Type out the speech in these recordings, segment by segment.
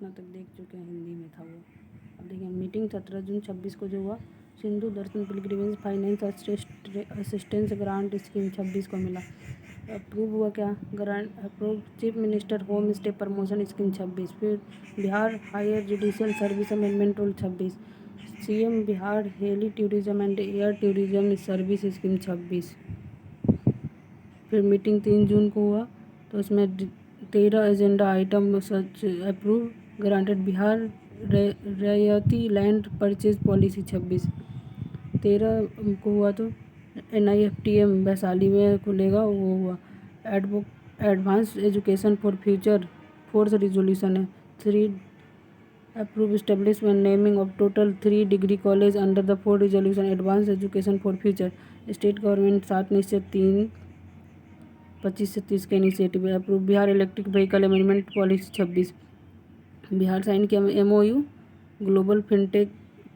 इतना तक देख चुके हैं, हिंदी में था वो। अब देखिए मीटिंग 17 जून 26 को जो हुआ, Sindhu Darshan pilgrimage finance assistance grant scheme 26 को मिला। अप्रूव हुआ क्या, grant approve chief minister home stay promotion scheme 26। फिर Bihar higher judicial service amendment rule 26। CM Bihar heli tourism and air tourism service scheme 26। फिर मीटिंग 3 जून को हुआ, तो उसमें 13 agenda item such approve, granted Bihar Raiyati land purchase policy 26। 13 को हुआ तो NIFTM वैशाली में खुलेगा, वो हुआ। Advance education for future 4th resolution है। 3 approve establishment naming of total 3 degree college under the 4th resolution advance education for future. State government 7 निश्चय 3 25 से 30 के इनिशिएटिव है। Approve Bihar electric vehicle amendment policy 26। Bihar sign किया MOU global fintech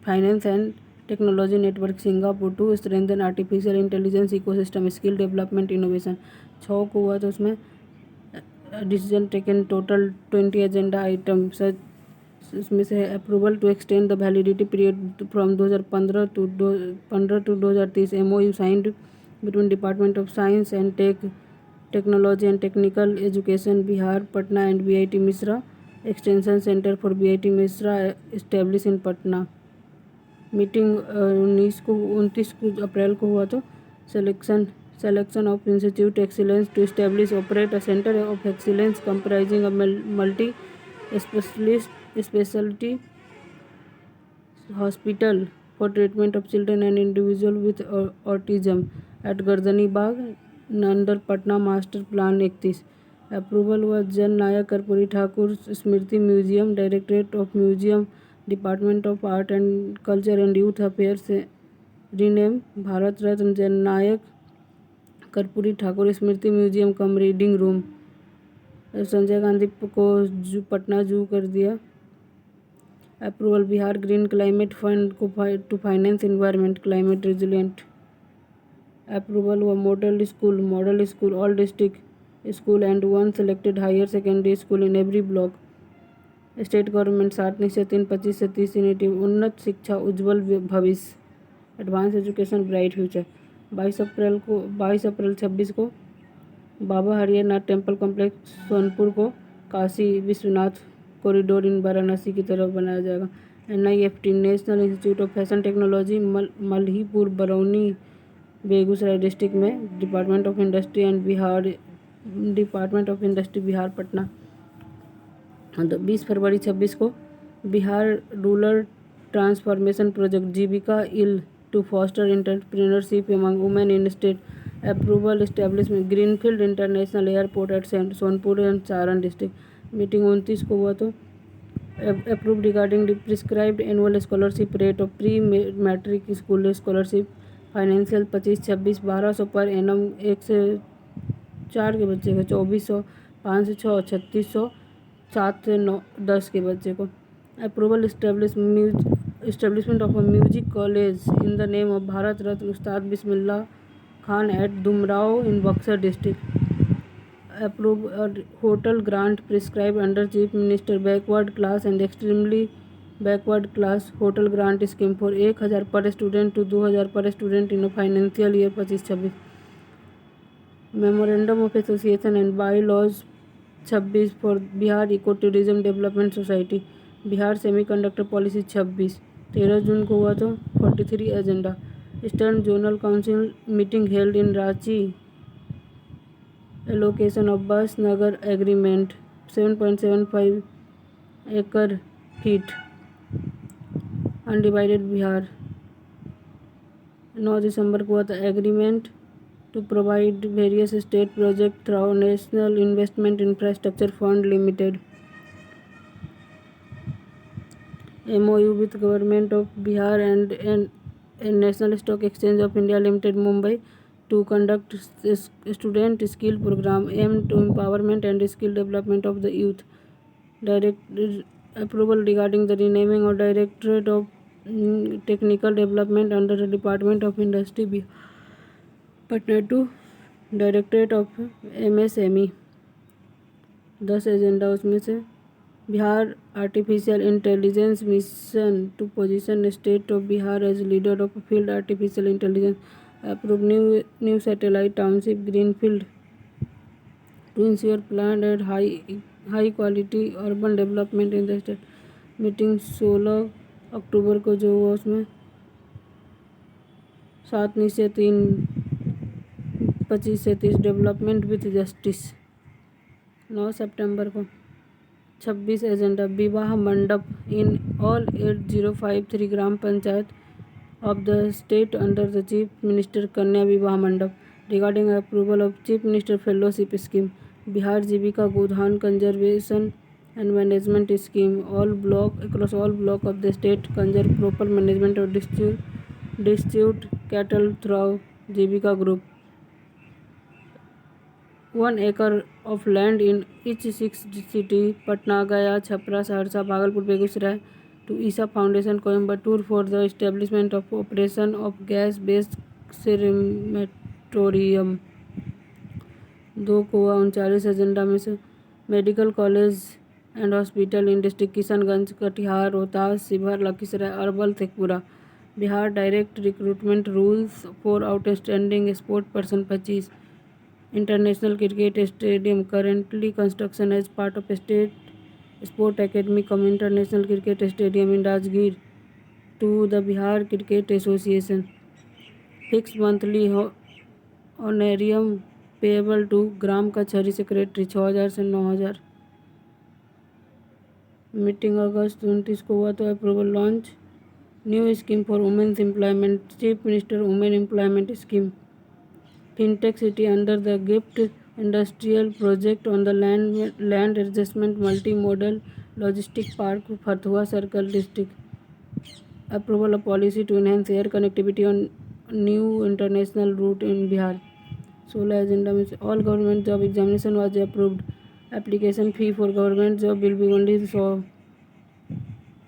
finance and technology network Singapore to strengthen artificial intelligence ecosystem skill development innovation. 6 को हुआ तो उसमें decision taken total 20 agenda item such, उसमें से approval to extend the validity period from 2015 to 2030। MOU signed between department of science and technology and technical education Bihar Patna and BIT Mesra extension centre for BIT Mesra establish in Patna. Meeting 29 April को हुआ, तो selection of institute excellence to establish operate a centre of excellence comprising a multi speciality hospital for treatment of children and individual with autism at Gardani Bagh नंदर Patna master plan 31। Approval हुआ Jan Nayak Karpoori Thakur Smriti museum directorate of museum department of art and culture and youth affair से rename Bharat Ratna Jan Nayak Karpoori Thakur Smriti museum cum reading room. Sanjay Gandhi को Patna zoo कर दिया। Approval Bihar green climate fund को to finance environment climate resilient. Approval हुआ model school all district school and 1 selected higher secondary school in every block. State government 7 निश्चय 3 25 से 30 initiative उन्नत शिक्षा उज्जवल भविष्य advance education bright future. 22 April 26 को Baba Hariharnath temple complex Sonpur को काशी विश्वनाथ कॉरिडोर इन वाराणसी की तरफ बनाया जाएगा। NIFT national institute of fashion technology Malhipur Barauni Begusarai district में department of industry Bihar Patna. 20 फरवरी 26 को Bihar rural transformation project Jeevika इल to foster entrepreneurship among women in state. Approval establishment greenfield international airport at Sonpur and Saran district. Meeting 29 को हुआ, तो approve regarding prescribed annual scholarship rate of pre matric school scholarship financial 25-26 1200 per annum 1 से 4 के बच्चे को 2400, 5 से 6 3600, 7 से 9 10 के बच्चे को। Approval establishment of a music college in the name of Bharat Ratna Ustad Bismillah Khan at Dumraon in Buxar district. Approve hotel grant prescribe under chief minister backward class and extremely backward class hotel grant scheme for 1000 per student to 2000 per student in financial year 25-26। Memorandum of association and bye laws 26 for Bihar eco tourism development society. Bihar semiconductor policy 26। 13 जून को हुआ, तो 43 agenda eastern zonal council meeting held in Ranchi. Allocation of बस नगर agreement 7.75 एकड़ feet undivided Bihar. 9 दिसंबर को हुआ था agreement to provide various state project through national investment infrastructure fund limited. MOU with government of Bihar and national stock exchange of India limited Mumbai to conduct student skill program M to empowerment and skill development of the youth. Direct approval regarding the renaming of directorate of technical development under the department of industry Patna to directorate of MSME। 10 agenda उसमें से Bihar Artificial Intelligence Mission to position state of Bihar as leader of field artificial intelligence. Approved new satellite township greenfield to ensure planned and high quality urban development in the state. Meeting 16 अक्टूबर को जो हुआ उसमें 7 से 3 25 से 30 development with justice. 9 सितंबर को 26 agenda Vivah Mandap in all 8053 gram panchayat of the state under the chief minister Kanya Vivah Mandap regarding approval of chief minister fellowship scheme Bihar Jeevika Godhan conservation and management scheme all block across all block of the state conserve proper management of dispute cattle through Jeevika group 1 acre of land in each 6 city Patna, Gaya, Chhapra, Saharsa, Bhagalpur, Begusrai to ISA Foundation, Coimbatore for the establishment of operation of gas-based crematorium। 2 को 39 agenda में से medical college and hospital in district Kishanganj, Katihar, Rohtas, Sheohar, Lakhisarai, Arwal, Sheikhpura. Bihar direct recruitment rules for outstanding sport person 25। International cricket stadium currently construction as part of state sport academy cum international cricket stadium in Rajgir to the Bihar cricket association. Fix monthly honorarium payable to gram kachahari secretary 6000 से 9000। Meeting अगस्त 29 को हुआ तो approval launch new scheme for women's employment chief minister women employment scheme fintech city under the gift industrial project on the land adjustment multi model logistic park Fatuha circle district. Approval of policy to enhance air connectivity on new international route in Bihar. 16 agenda में से all government job examination was approved. Application fee for government job will be only 100।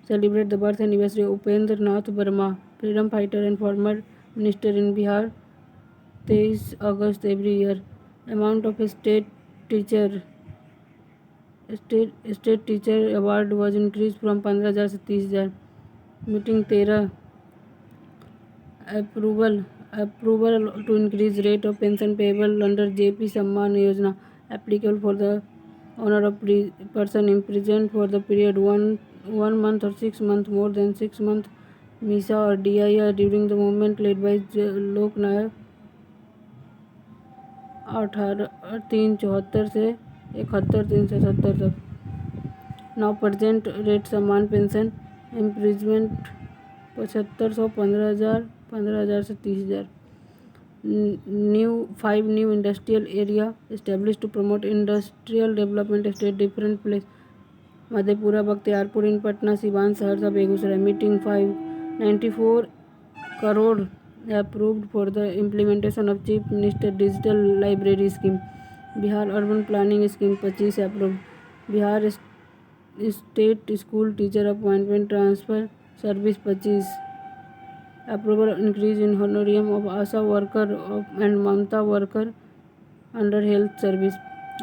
Celebrate the birth anniversary Upendra Nath Verma freedom fighter and former minister in Bihar 23 August every year. Amount of state teacher award was increase from 15,000 से 30,000। Meeting 13 approval to increase rate of pension payable under JP Samman Yojana applicable for the honor of person imprisoned for the period 1 month or 6 months more than 6 months MISA or DIR during the movement led by लोक नायक 18,374 से 71,370 तक। 9% rate समान pension imprisonment 7500 15,000 से 30,000। Five new industrial area establish to promote industrial development state different place Madhepura, Bakhtiyarpur in Patna, Siwan, Saharsa, Begusarai. Meeting 594 crore approved for the implementation of chief minister digital library scheme. Bihar urban planning scheme 25 approved. Bihar state school teacher appointment transfer service 25। Approval increase in honorarium of ASHA worker and Mamta worker under health service.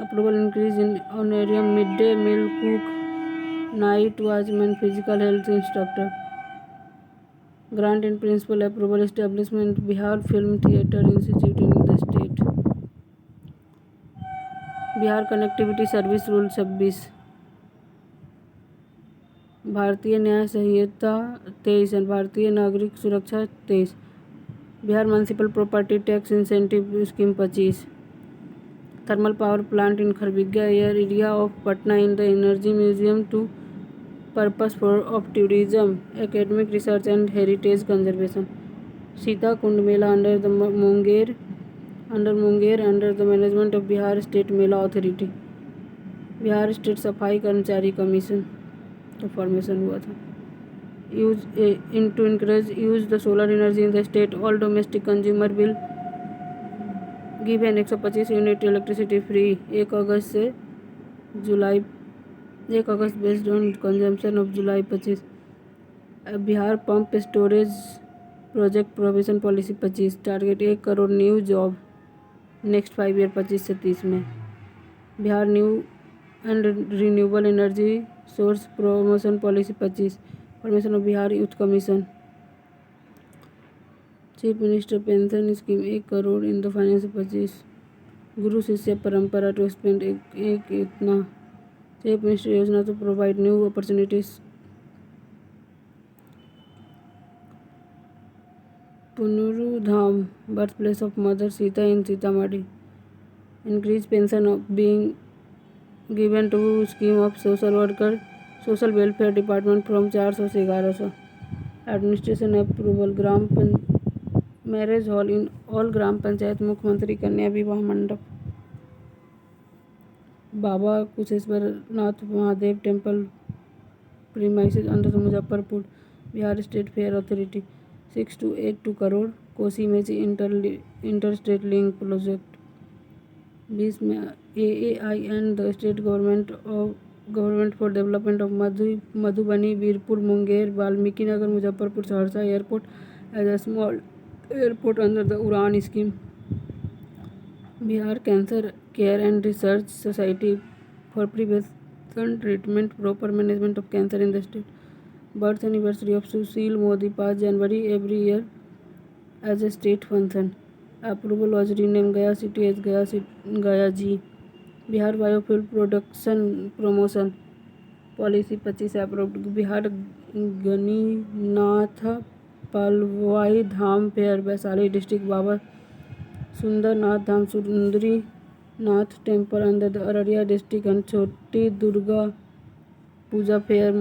Approval increase in honorarium mid day meal cook night watchman physical health instructor. Grant in principle approval establishment Bihar film theatre institute in the state. Bihar connectivity service rule 26। भारतीय न्याय संहिता 23 and भारतीय Nagarik Suraksha 23। Bihar municipal property tax incentive scheme 25। Thermal power plant in Karbigahiya area of Patna in the energy museum to purpose for of tourism academic research and heritage conservation. Sita Kund Mela under Munger under the management of Bihar state mela authority. Bihar state Safai Karmachari commission का formation हुआ था। Use in to encourage use the solar energy in the state all domestic consumer will give an 125 unit electricity free 1 August based on consumption of July 25। Bihar pump storage project provision policy 25। Target 1 crore new job next 5 year 25 से 30 में। Bihar new and renewable energy source promotion policy 25। Formation of Bihar youth commission. Chief minister pension scheme 1 crore in the finance 25। गुरु शिष्य परंपरा to spend एक इतना। Chief minister योजना to provide new opportunities. Punauradham birth place of mother Sita in Sitamarhi. Increase pension of being given to scheme of social worker social welfare department from 400 से 1100। Administration approval gram marriage hall in all gram panchayat. Mukhyamantri Kanya Vivah Mandap. Baba Kusheshwar Nath Mahadev temple premises under Muzaffarpur. Bihar state fair authority 6 to 82 crore. Kosi Mechi inter state link project. 20 में AAI and the state government for development of Madhubani Birpur Munger Valmiki Nagar Muzaffarpur Saharsa airport as a small airport under the UDAN scheme. Bihar cancer care and research society for prevention treatment proper management of cancer in the state. Birth anniversary of Sushil Modi 5 January every year as a state function. Approval was rename Gaya city as Gaya ji. Bihar biofuel production promotion policy 25 approved. Bihar Ganinath Palwai Dham fair Vaishali district. बाबा सुंदर Nath Dham Sundari Nath temple under the Araria district and Chhoti Durga Puja fair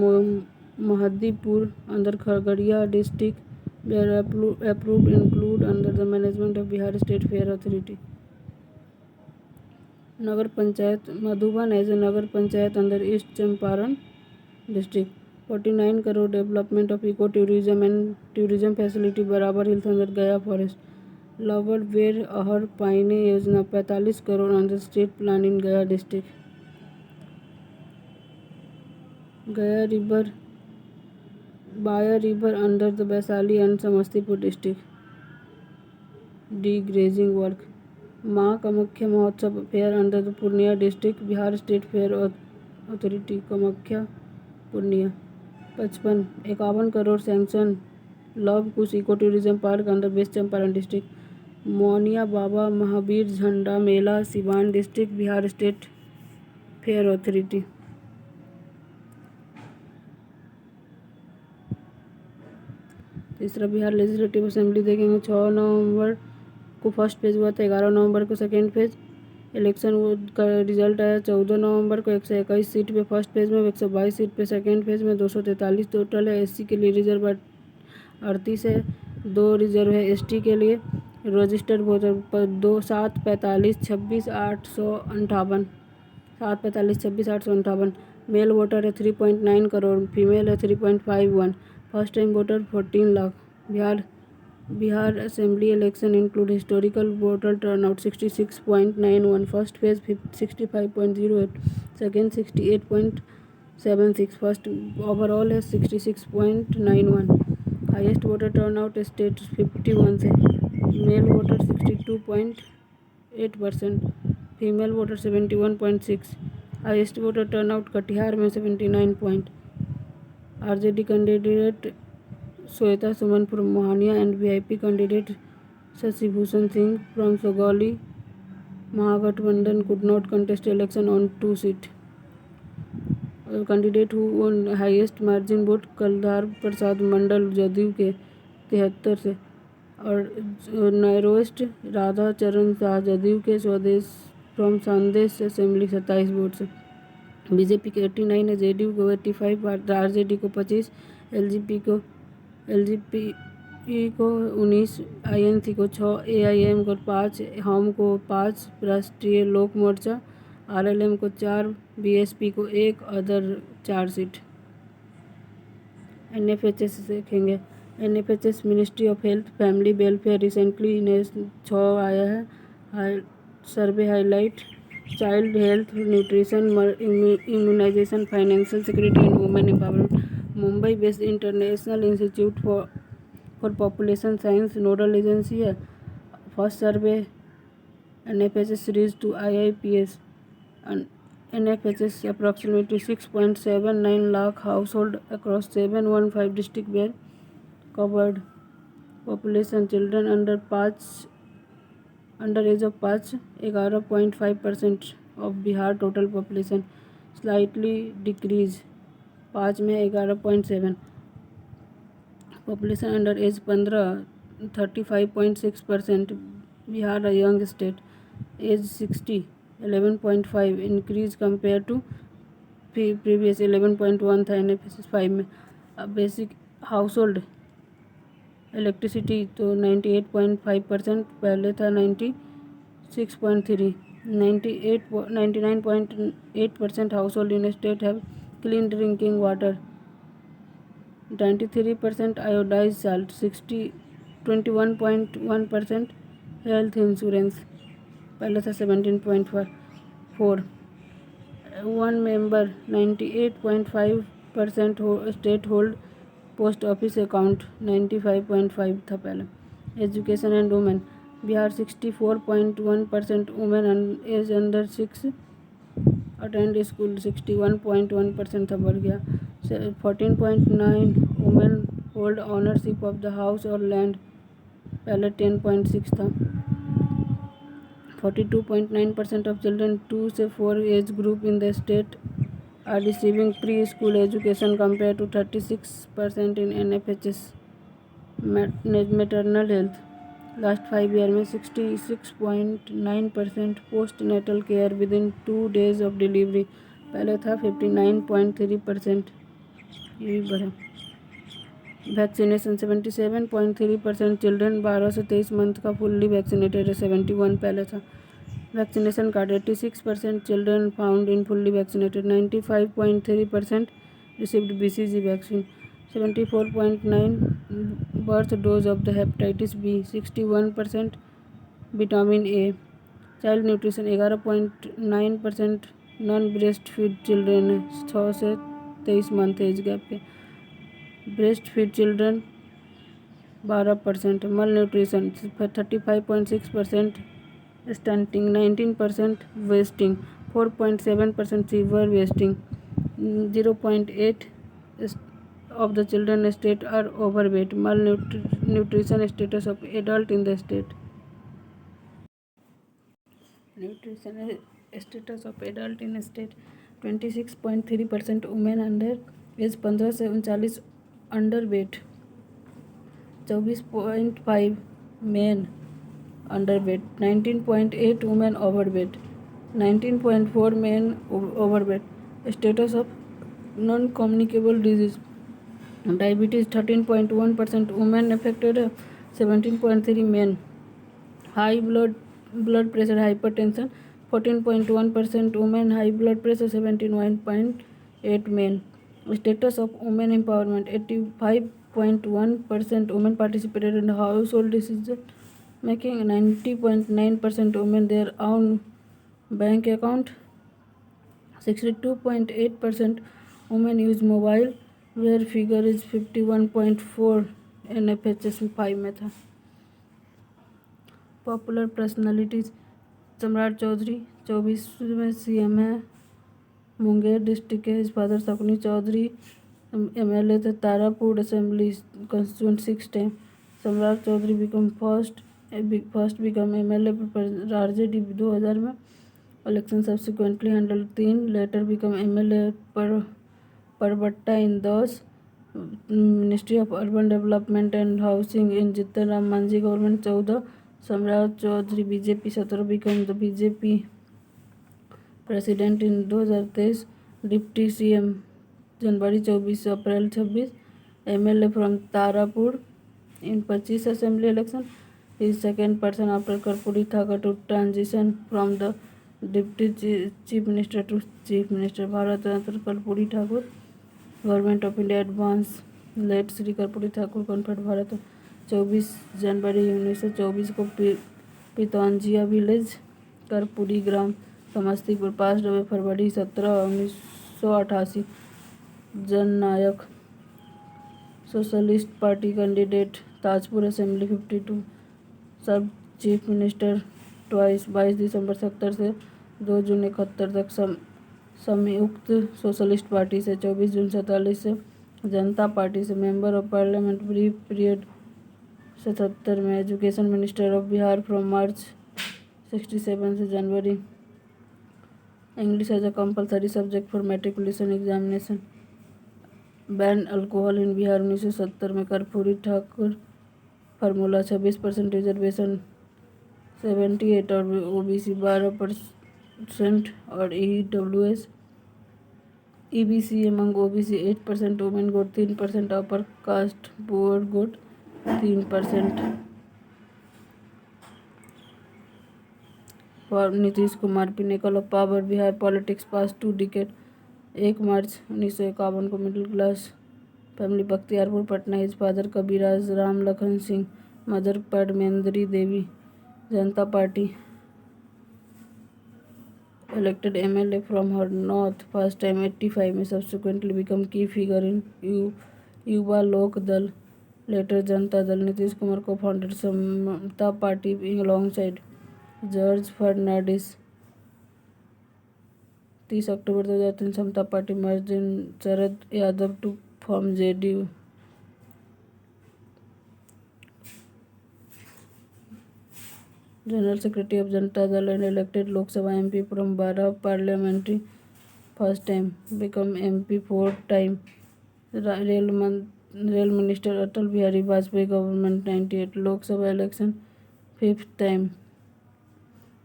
Mahdipur under Khagaria district. Were approved include under the management of Bihar State Fair Authority. Nagar Panchayat Madhuban as a Nagar Panchayat under east Champaran district. 49 crore development of eco tourism and tourism facility Barabar hills under Gaya forest. Lower weir Ahar Pyne योजना 45 crore under state plan in Gaya district. Gaya river Baya river under the Vaishali and Samastipur district. De grazing work. माँ Kamakhya Mahotsav fair under the Purnia district. Bihar state fair authority Kamakhya Purnia. 51 crore sanction Luv Kush eco tourism park under West Champaran district. Monia Baba Mahavir Jhanda Mela Siwan district. Bihar state fair authority. तीसरा Bihar legislative assembly देखेंगे। 6 नवंबर को first phase हुआ था, 11 नवंबर को second phase. Election का result आया 14 नवंबर को। 121 सीट पे फर्स्ट फेज में, 122 सीट पे सेकेंड फेज में। 243 टोटल है। SC के लिए रिजर्व 38 है, 2 रिजर्व है ST के लिए। रजिस्टर्ड वोटर पर 745,26,858। मेल वोटर है 3.9 करोड़, फीमेल है 3.51। First time voter 14 lakh. Bihar assembly election include historical voter turnout 66.91। First phase 65.08, second 68.76, first overall है 66.91। हाईएस्ट वोटर टर्नआउट स्टेट 51 से। Male voter 62.8%, female voter 71.6। Highest voter turnout Katihar में 79 RJD candidate Shweta Suman from Mohania and VIP candidate Shashibhushan Singh from Sugauli. Mahagathbandhan could not contest election on 2 seats. Candidate who won highest margin vote कलधार Prasad Mandal JDU के 73 से, और narrowest Radha चरण शाह जदयू के स्वदेश from संदेश assembly 27 vote से। BJP के 89 है, JDU को 85, RJD को 25, LGP को 19, INC को 6, AIM को 5, हम को 5, राष्ट्रीय लोक मोर्चा RLM को 4, BSP को 1, अदर 4 सीट। NFHS देखेंगे। NFHS ministry of health family welfare recently 6 आया है। Survey highlight child health nutrition immunisation financial security and women empowerment. Mumbai based international institute for population science nodal agency है। First survey NFHS series to IIPS NFHS approximately 6.79 lakh households across 715 districts were covered. Population children under age of 5 11.5% of Bihar total population slightly decreased 5 में 11.7. Population under age 15 35.6%. Bihar a young state. Age 60 11.5 increase compared to previous 11.1 था NFHS 5 में. Basic household electricity तो 98.5%, पहले था 96.3. 99.8% household in state have clean drinking water. 93% iodise salt. 21.1% health insurance, पहले था 17.4. One member 98.5% state hold post office account. 95.5 था पहले. Education and women. Bihar 64.1% women age under 6 attend school. 61.1% था, बढ़ गया. 14.9 women hold ownership of the house और land, पहले 10.6 था. 42.9% of children 2 से 4 age group in the state are receiving pre-school education compared to 36% in NFHS. Maternal health. Last 5 year में 66.9% postnatal care within 2 days of delivery, पहले था 59.3%, ये भी बढ़ा. वैक्सीनेशन 77.3% चिल्ड्रन 12 से 23 मंथ का फुल्ली वैक्सीनेटेड है. 71 पहले था. Vaccination card 86% children found in fully vaccinated. 95.3% received BCG vaccine. 74.9 birth dose of the hepatitis B. 61% vitamin A. Child nutrition 11.9% non breast feed children है 6 से 23 मंथ एज गैप के. Breast feed children 12%. Malnutrition 35.6%. Stunting 19% wasting. 4.7% severe wasting. 0.8 of the children state are overweight. Malnutrition status of adult in the state. Nutrition status of adult in state 26.3% women under age 15 से 39 underweight. 24.5 men underweight. 19.8 women overweight. 19.4 men overweight. Status of non-communicable disease. Diabetes 13.1% women affected. 17.3 men. High blood pressure hypertension 14.1% women. High blood pressure 79.8 men. Status of women empowerment 85.1% women participated in household decision making. 90.9% women their own bank account. 62.8% women use mobile, where figure is 51.4 NFHS 5 में था. Popular personalities. सम्राट Chaudhary 24वें CM है, Munger district के. इस father Shakuni Chaudhary MLA थे, Tarapur assembly constituent 6 time. Samrat Choudhary first become MLA RJD 2000 में. Election subsequently handle 3. Later become MLA Parbatta in 10. Ministry of urban development and housing in Jitan Ram Manjhi government 14. Samrat Choudhary BJP 17 become the BJP president in 2023. Deputy CM January 24 April 26. MLA from Tarapur in 25 assembly election. Is second person after Karpoori Thakur to transition from the deputy chief minister to chief minister. Bharat Ratna Karpoori Thakur. Government of India advance late Shri Karpoori Thakur conferred Bharat. 24 जनवरी 1924 को Pitaunjhia village Karpoori Gram Samastipur. पास फरवरी 17 1988. Jannayak socialist party candidate Tajpur assembly 52. सब chief minister twice. 22 दिसंबर 70 से 2 जून 71 तक संयुक्त socialist party से 24 जून 47 से, जनता पार्टी से member of parliament brief period 77 में, education minister of Bihar from March 67 से जनवरी, English as a compulsory subject for matriculation examination, ban alcohol in Bihar 1970 में, कर्पूरी ठाकुर फार्मूला 26% रिजर्वेशन 78 और ओबीसी 12% और EBC among OBC 8%, women got 3%, upper caste poor got 3%। For Nitish Kumar, pinnacle of power Bihar politics past 2 decade, 1 March 1951 को middle class family, Bakhtiyarpur Patna, his father Kaviraj Ram Lakhan Singh, mother पद्मेंद्री Devi, Janata party, elected MLA from her north first time 85 में, subsequently become key figure in युवा लोक दल, later Janata Dal. Nitish Kumar को founded Samata Party alongside George Fernandes. 30 October 2003 Samata Party merged in Sharad Yadav to form JDU। General secretary of Janata Dal and elected Lok Sabha MP from 12 parliamentary, first time become MP 4 time. Rail minister Atal Bihari Vajpayee government 98, Lok Sabha election 5th time.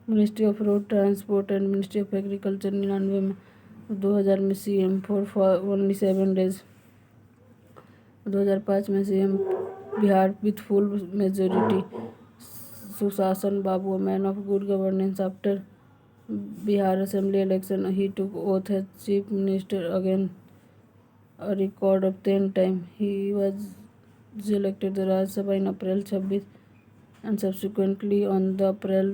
Ministry of road transport and ministry of agriculture 99 में, 2000 में CM for only 7 days, 2005 में CM Bihar with full majority. Sushasan Babu, man of good governance, after Bihar assembly election he took oath as chief minister again, a record of 10 times. He was elected the Rajya Sabha in April 26 and subsequently on the April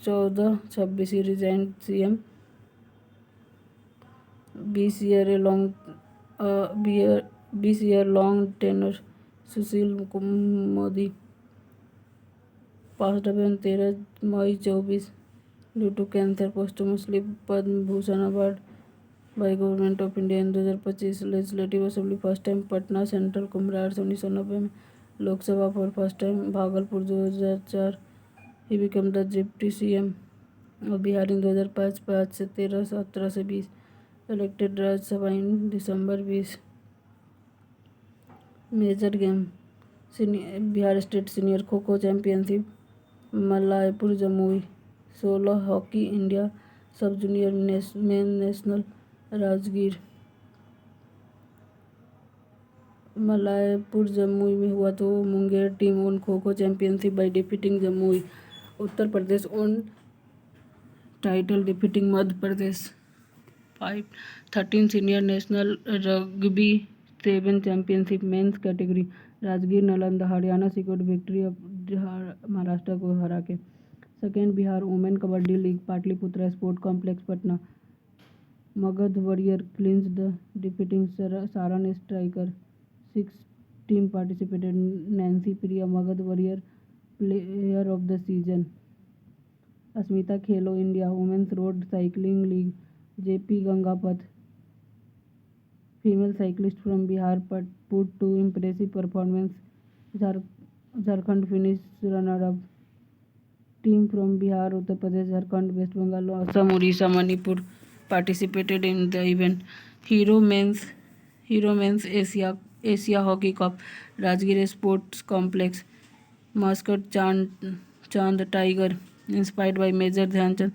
14-26 he resigned CM. 20 year long tenure. Sushil Modi passed away on 13 May 24 due to cancer, posthumously Padma Bhushan award by government of India in 2025। Legislative assembly first time Patna central, Kumhrar 1990 में, Lok Sabha for first time Bhagalpur 2004। He become the deputy CM और बिहार इन 2005, 5 से 13, 17 से 20, elected Rajya Sabha in December 20। Major game, Bihar state senior kho kho championship Malaypur Jamui, 16 hockey India sub junior men national Rajgir. Malaypur Jamui में हुआ तो Munger team won kho kho championship by defeating Jamui. Uttar Pradesh won title defeating Madhya Pradesh. 13 senior national rugby 7 championship men's category, Rajgir Nalanda Haryana secured victory of Maharashtra को हरा के। Second Bihar women kabaddi league Pataliputra sport complex Patna, Magadh warrior clinch the defeating Saran striker. 6 team participated, Nancy Priya Magadh warrior player of the season. Asmita Khelo India women's road cycling league, JP Gangapath, female cyclist from Bihar put to impressive performance, Jharkhand finish runner up. Team from Bihar, Uttar Pradesh, Jharkhand, West Bengal, Assam, Orissa, Manipur participated in the event. Hero men's Asia hockey cup, Rajgir sports complex, mascot Chand tiger, inspired by major Dhyanchand.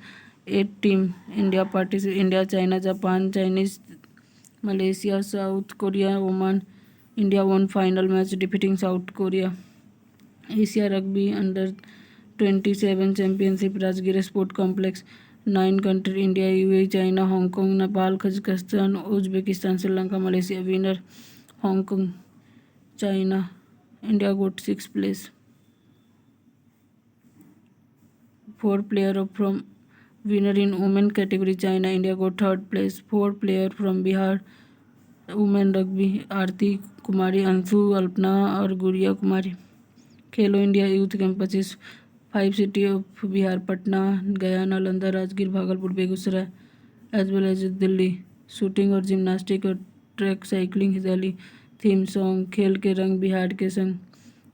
8 team India participate, India, China, Japan, Chinese, Malaysia, South Korea, Oman. India won final match defeating South Korea. Asia rugby अंडर-27 championship, Rajgir sport complex. 9 country, India, UAE, China, Hong Kong, Nepal, Kazakhstan, Uzbekistan, Sri Lanka, Malaysia. Winner Hong Kong, China, India got 6th place। 4 player from winner in women category, China, India got 3rd place। 4 player from Bihar women rugby, Aarti Kumari, Anshu, Alpana और Gudiya Kumari. Khelo India youth game 25। 5 city of Bihar, Patna, Gaya, Nalanda, Rajgir, Bhagalpur, Begusarai as well as Delhi. Shooting और gymnastic और track cycling Delhi. Theme song खेल के रंग बिहार के संग।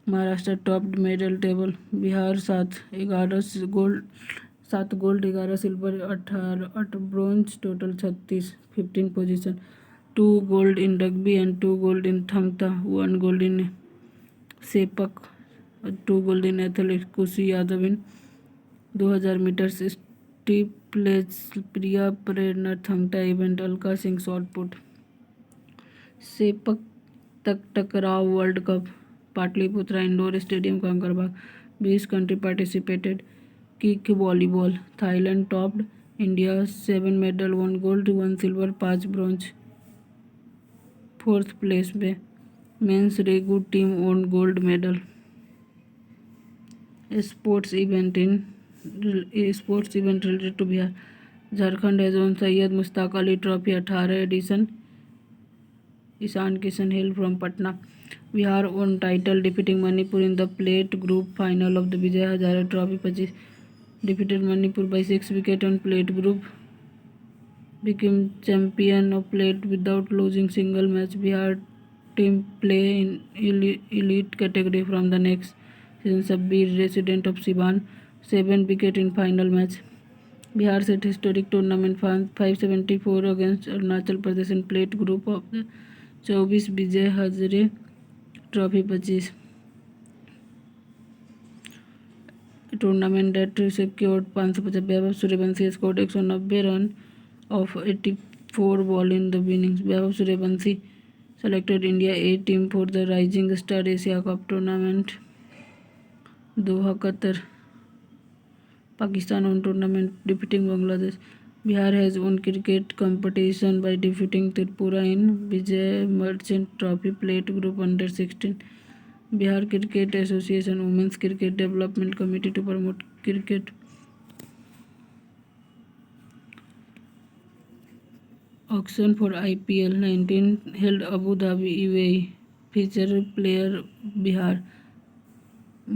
Maharashtra topped medal table. Bihar 7 gold 11 silver 18 8 bronze total 36 15 position. 2 gold in rugby and 2 gold in Thangta 1 gold in sepak 2 gold in athletics. Kushi Yadav in 2000 metres steeplechase. Priya Prerna thangta event. Alka Singh shot put. Sepak takraw world cup Pataliputra indoor stadium Kankarbagh. 20 country participated. Kick volleyball. Thailand topped India 7 medal 1 gold 1 silver 5 bronze. 4th place पे men's regu team won gold medal. Sports event related to Bihar. Jharkhand has won Syed Mushtaq Ali trophy 18 addition. Ishan Kishan hail from Patna. Bihar won title defeating Manipur in the plate group final of the Vijay Hazare trophy 25। Defeated Manipur by 6 wicket on plate group. became champion of plate without losing single match. Bihar team play in elite category from the next season. Sabbir resident of Siwan 7 wicket in final match. Bihar set historic tournament 574 against Arunachal Pradesh in plate group of the 24 Vijay Hazare trophy 25 tournament that secured 550। Vaibhav Suryavanshi scored 190 run of 84 ball in the innings. Vaibhav Suryavanshi selected India A team for the Rising Star Asia Cup tournament. Doha, Qatar. Pakistan won tournament defeating Bangladesh. Bihar has won cricket competition by defeating Tripura in Vijay Merchant Trophy plate group under 16. Bihar Cricket Association Women's Cricket Development Committee to promote cricket. Auction for IPL 19 held Abu Dhabi UAE. Feature player Bihar.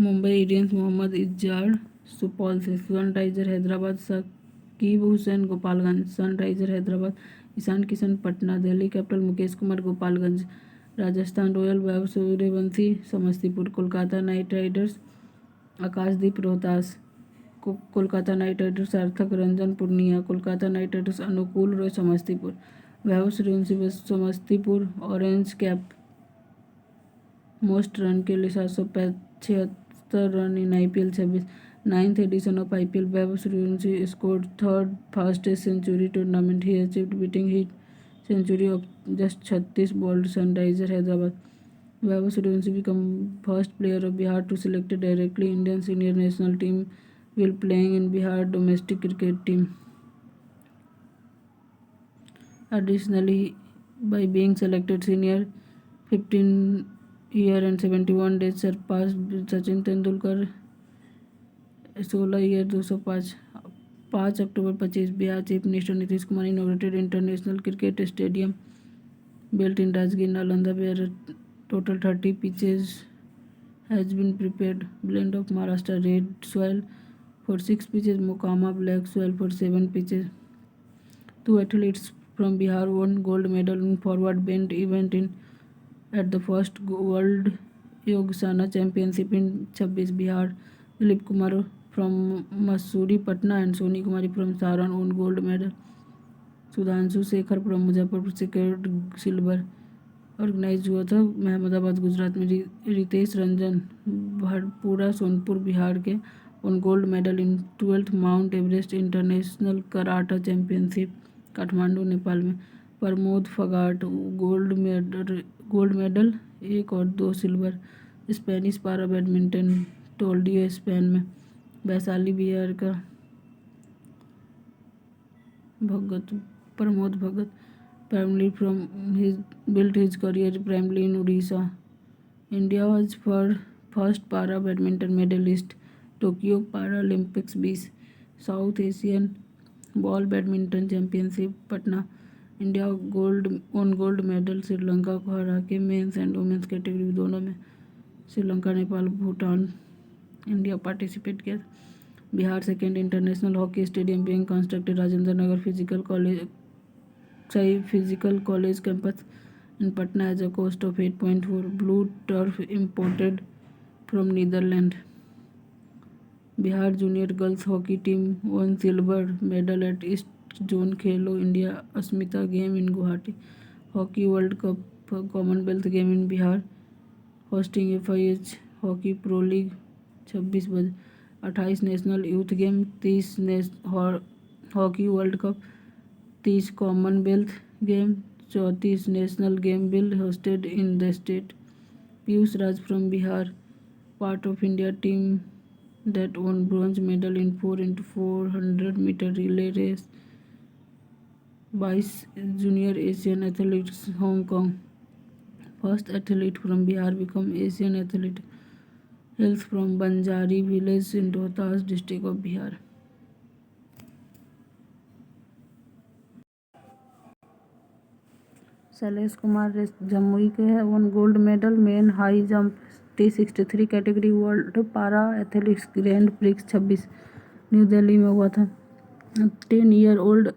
Mumbai Indians Mohammad Ijaz Supaul से। Sunriser Hyderabad Saqib Hussain Gopalganj. Sunriser Hyderabad Ishan Kishan Patna. Delhi Capital Mukesh Kumar Gopalganj. Rajasthan Royal Vaibhav Suryavanshi Samastipur. Kolkata Knight Riders Akashdeep Rohtas. Kolkata Knight Riders Sarthak Ranjan Purnia. Kolkata Knight Riders Anukul Roy Samastipur. Vaibhav Suryavanshi Samastipur orange cap. Most run के लिए 776 run in IPL 26 9th edition of IPL. Vaibhav Suryavanshi scored third fastest century tournament. He achieved beating hit century of just 36 bowled Sunriser Hyderabad. Vaibhav Suryavanshi became first player of Bihar to select directly Indian senior national team while playing in Bihar domestic cricket team. Additionally, by being selected senior 15 year and 71 days surpassed Sachin Tendulkar 16 year 205. 5 October 25 Bihar chief minister Nitish Kumar inaugurated international cricket stadium built in Rajgir Nalanda where total 30 pitches has been prepared. Blend of Maharashtra red soil for 6 pitches, Mokama black soil for 7 pitches. 2 athletes from Bihar won gold medal in forward bend event at the first World Yogasana Championship in 26 Bihar. Dilip Kumar from Masuri Patna and Soni Kumari from Saran won gold medal. Sudhanshu Shekhar from Muzaffarpur secured silver. Organise हुआ था अहमदाबाद गुजरात में। रितेश रंजन भरपूरा सोनपुर बिहार के on gold medal in 12th mount Everest international karate championship Kathmandu Nepal में। Pramod फगाट gold medal 1 और 2 silver. Spanish पारा badminton टोल्डियो Spain में। वैशाली बिहार का Pramod Bhagat primarily from his built his career primarily in Odisha. India was first para badminton medalist Tokyo Paralympics 20 South Asian ball badminton championship Patna. India gold medal Sri Lanka को हरा के mains and women's category दोनों में। Sri Lanka Nepal Bhutan India participate किया। Bihar second international hockey stadium being constructed, Rajendra Nagar Physical College campus in Patna has a cost of 8.4 blue turf imported from Netherlands. Bihar junior girls hockey team won silver medal at East Zone Khelo India Asmita game in Guwahati. Hockey World Cup Commonwealth game in Bihar hosting FIH Hockey Pro League 26 बजे 28 national youth game 30 hockey world cup 30 Commonwealth game 34 national game bill hosted in the state. Piyush Raj from Bihar part of India team that won bronze medal in 4x400 meter relay race. 22 junior Asian athletes Hong Kong. First athlete from Bihar become Asian athlete. Hails from Banjari village in Rohtas district of Bihar. Shailesh Kumar Jamui के हैं. Won gold medal men high jump T63 category world para athletics grand prix 26 new Delhi में हुआ था. 10 year old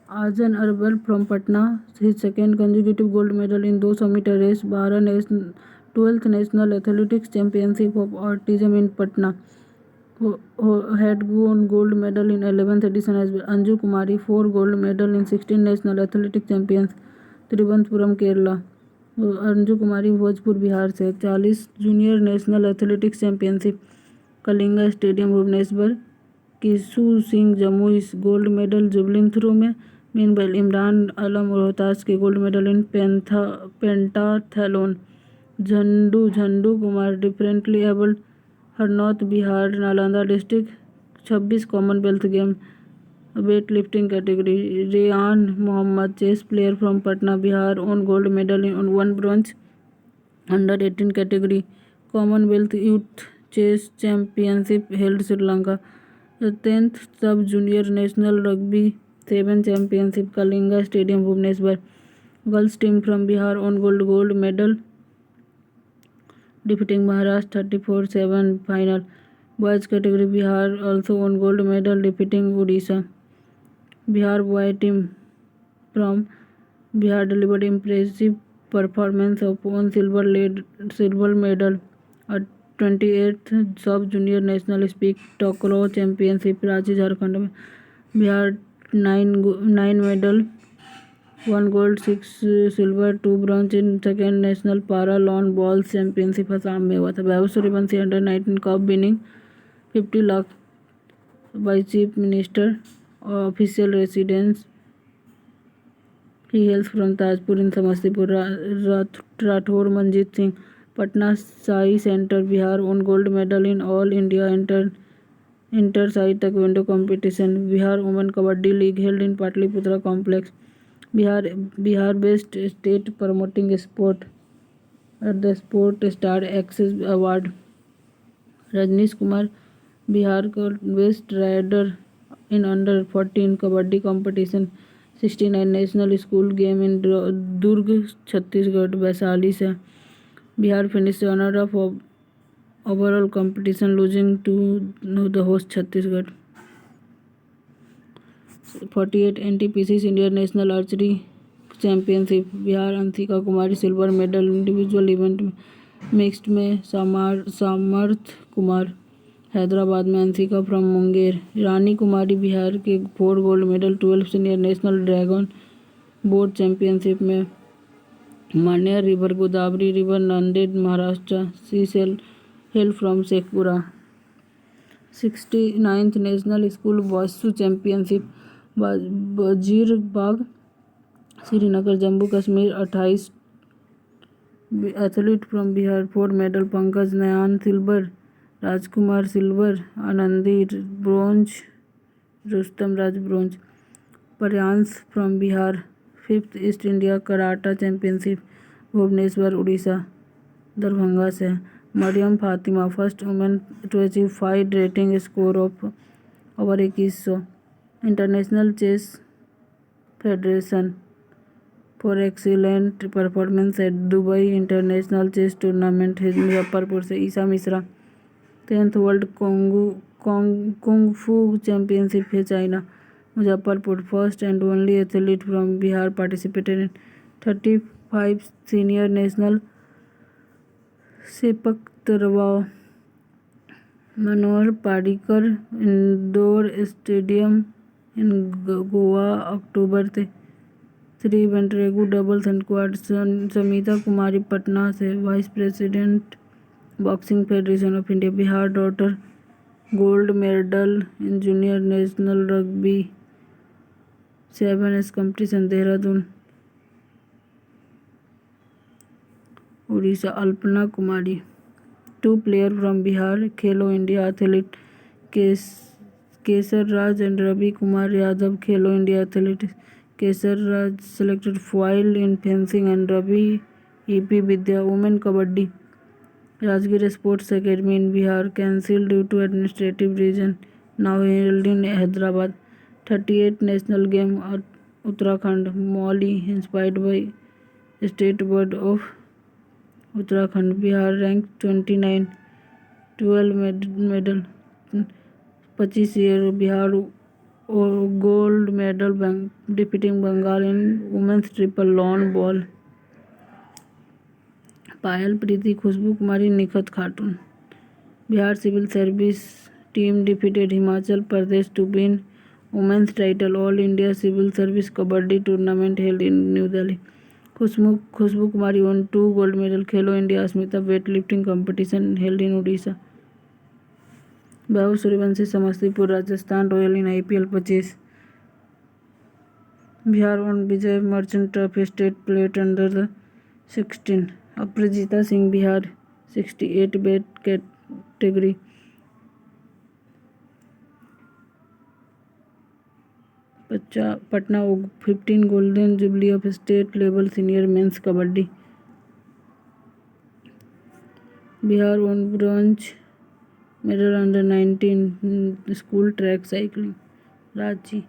Aajan अरबल from Patna his second consecutive gold medal in 200 metre race. 12th national athletics championship of autism in Patna had won gold medal in 11th edition as well. Anju Kumari 4 gold medal in 16 national athletic champions Thiruvananthapuram Kerala. Anju Kumari Bhojpur Bihar से. 40 junior national athletics championship Kalinga stadium Bhubaneswar. Kishu Singh Jamui gold medal javelin throw में. Meanwhile Imran Alam Rohtas के gold medal in pentathlon. Jhandu Kumar differently abled Harnaut Bihar Nalanda district 26 Commonwealth game weightlifting category. Rayan Mohammad chess player from Patna Bihar won gold medal in 1 bronze under 18 category Commonwealth youth chess championship held Sri Lanka. 10th sub junior national rugby 7 championship Kalinga stadium Bhubaneswar. Girls team from Bihar won gold medal defeating Maharashtra 34-7 final. Boys category Bihar also won gold medal defeating Odisha. Bihar boy team from Bihar delivered impressive performance of won silver medal at 28th sub junior national sepak takraw championship Ranchi Jharkhand में. Bihar 9 medal 1 gold 6 silver 2 bronze in second national para lawn bowls championship Assam में हुआ था. Vaibhav Suryavanshi under 19 cup winning 50 lakh by chief minister official residence. He hails from Tajpur in Samastipur. Rathore Manjeet Singh Patna SAI centre Bihar won gold medal in all India inter SAI taekwondo competition. Bihar women kabaddi league held in Pataliputra complex. Bihar best state promoting sport at the sport star aces award. Rajnish Kumar Bihar का best raider in under 14 kabaddi competition 69 national school game in Durg Chhattisgarh Vaishali से. Bihar finish runner of overall competition losing to the host Chhattisgarh. 48 NTPC Indian national archery championship Bihar Anshika Kumari silver medal individual event में. Mixed में सामर्थ कुमार हैदराबाद में. Anshika from Munger. Rani Kumari Bihar के 4 gold medal 12 senior national dragon boat championship में. Manya river Godavari river Nanded Maharashtra. सीसेल hail from Sheikhpura. 69th national school wushu championship Wazirbagh Srinagar Jammu Kashmir. 28 athlete from Bihar 4 medal. Pankaj Nayan silver. Rajkumar silver. Anandi bronze. Rustam Raj bronze. Prayansh from Bihar 5th east India karate championship Bhubaneswar Orissa Darbhanga से. Mariyam Fatima first women to achieve 5 rating score of over 2100. International chess federation for excellent performance at Dubai international chess tournament Muzaffarpur से. Isha Mishra 10th world kung fu championship है China Muzaffarpur. First and only athlete from Bihar participated in 35 senior national sepak takraw Manohar Parrikar indoor stadium in Goa October 3 event regu doubles and quad. Samita Kumari Patna से vice president boxing federation of India. Bihar daughter gold medal in junior national rugby 7s competition Dehradun. Orissa Alpana Kumari 2 player from Bihar Khelo India athlete Kesar Raj and Ravi Kumar Yadav. Khelo India athlete Kesar Raj selected foil in fencing and Ravi EP Vidya women kabaddi. Rajgir sports academy in Bihar cancelled due to administrative reason now held in Hyderabad. 38 national game Uttarakhand Mauli inspired by state board of Uttarakhand. Bihar rank 29 12 medal 25 year Bihar gold medal defeating Bengal in women's triple lawn ball. Payal Preeti Khushboo Kumari Nikhat Khatoon. Bihar civil service team defeated Himachal Pradesh to win women's title all India civil service kabaddi tournament held in New Delhi. Khushboo Kumari won 2 gold medal Khelo India Asmita weightlifting competition held in Orissa. Vaibhav Suryavanshi Samastipur Rajasthan Royal in IPL 25। Bihar won Vijay Merchant trophy state plate under the 16। Aparajita Singh Bihar 68 weight category. Patna 15 golden jubilee of state level senior men's kabaddi. Bihar won bronze medal under 19 school track cycling Ranchi.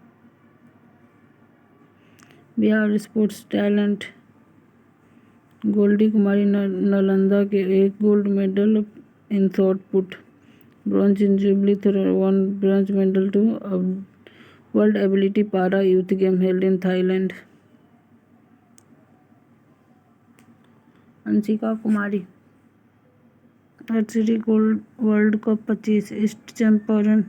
Bihar sports talent Goldie Kumari Nalanda के 1 gold medal in shot put. Bronze in जुबली throw 1 bronze medal to world ability para youth game held in Thailand. Anshika Kumari archery gold world cup 25 east champion.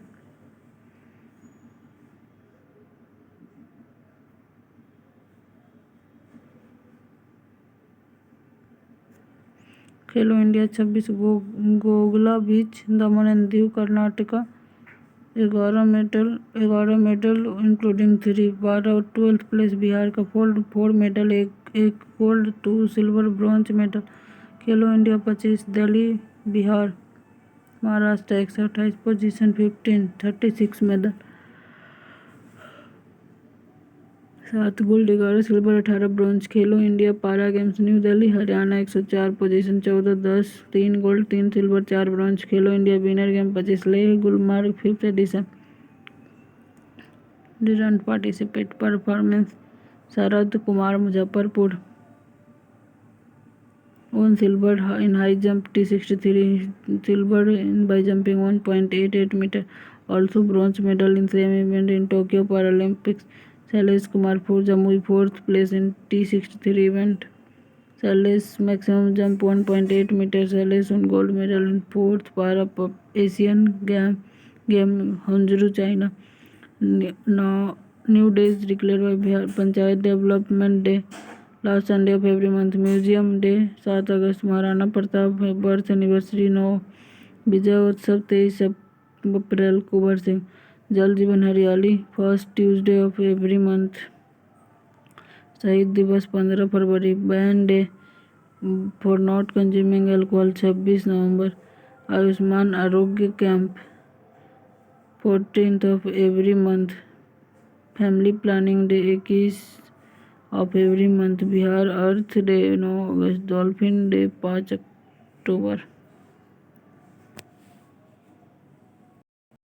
Khelo India 26 Ghoghla beach Daman and Diu Karnataka 11 medal including 3 12 और 12th place. Bihar का 4 medal एक gold 2 silver bronze medal. Khelo India 25 Delhi Bihar Maharashtra 128 position 15 36 medal 7 gold 11 silver 18 bronze. Khelo India para games New Delhi Haryana 104 position 14 10 3 gold 3 silver 4 bronze. Khelo India winter game 25 Leh Gulmarg 5th edition. Didn't participate performance Sharad Kumar Muzaffarpur 1 silver in high jump T63 silver in by jumping 1.88 meter also bronze medal in same event in Tokyo Paralympics. Shailesh Kumar for Jamui 4th place in T63 event. Shailesh maximum jump 1.8 meter. Shailesh won gold medal in 4th Para Asian game Hangzhou China. New days declared by Bihar Panchayat Development Day last Sunday of every month. Museum day 7 August. Maharana Pratap birth anniversary 9। Vijay Utsav 23 April Kunwar Singh. Jal Jeevan Hariyali first Tuesday of every month. Shaheed Diwas 15 February. Ban day for not consuming alcohol 26 November. Ayushman Arogya camp 14th of every month. Family planning day 21 of every month. Bihar earth day 9 August. Dolphin day 5 October.